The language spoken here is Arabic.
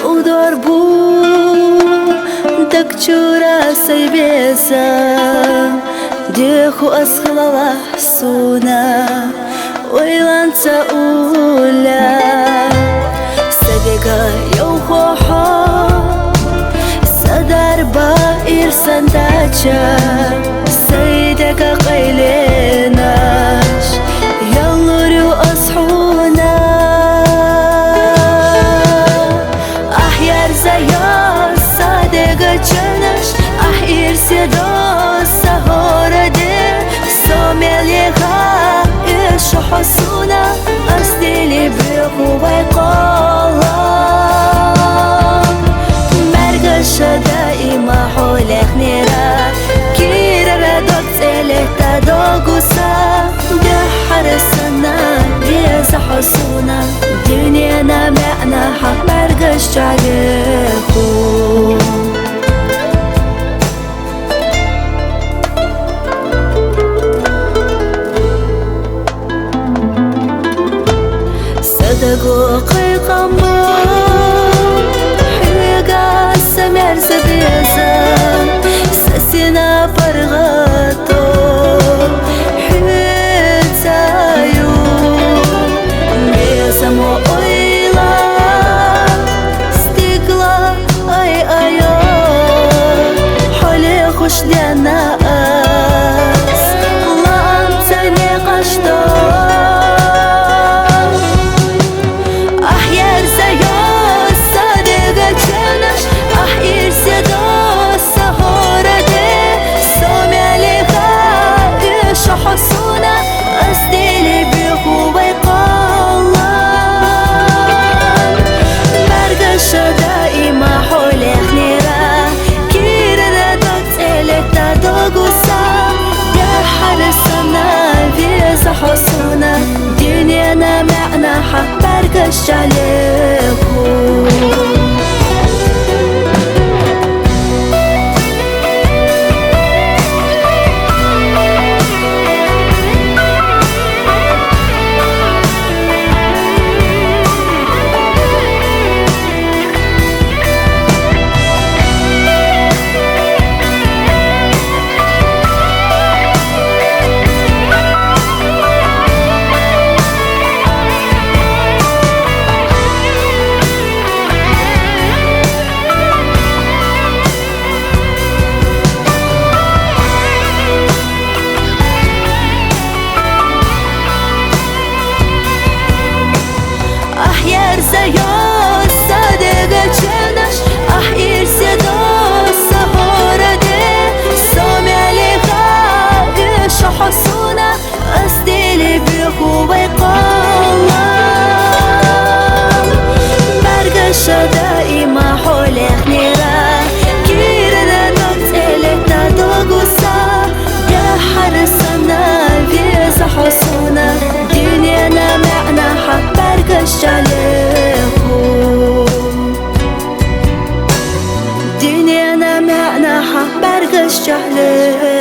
قدر بو دكتورة سيبيزا ديخو أسخلالة سونا ويلان تأولا سدقا يوخوحو سدار بائر سنداجا سيدقا قيليناش يلوريو أصحونا أحيار زيا سادقا جنش أحير سيدو سهورة دي سوميليها إيشو حسونا أستيلي بيقو بيقولا مرقشة دائما حولك نيرا كيرا ردوك تيلي تدوغوسا بحر السنة ديزا حسونا دنيانا معنا حق مرقش عليكو صدقوقي قمر حلقة سمير سديزا سسينا برغاتو حيتايو ميزمو اويلا ستيقلا اي ايو حولي خوش ديانا اس لانتني قشتو حسونا أستيلي بيقو بيقالا مرقشة دائما حولي خنيرا كيرنا دوك تيلي تدوغوسا بحر السنة فيزا حسونا دنيانا معنا حق مرقش عليكو أحيار زيو صدقا جنش أحير سيدو سهورة دي سومي عليها إيشو حسونا أستيلي بيقو بيقالا مرقشة دائما حولي خنيرا كيرنا دوك تيلي تدوغوسا بحر السنة فيزا حسونا دنيانا معنا حق مرقش عليكو دنيانا معنا حق مرقش عليكو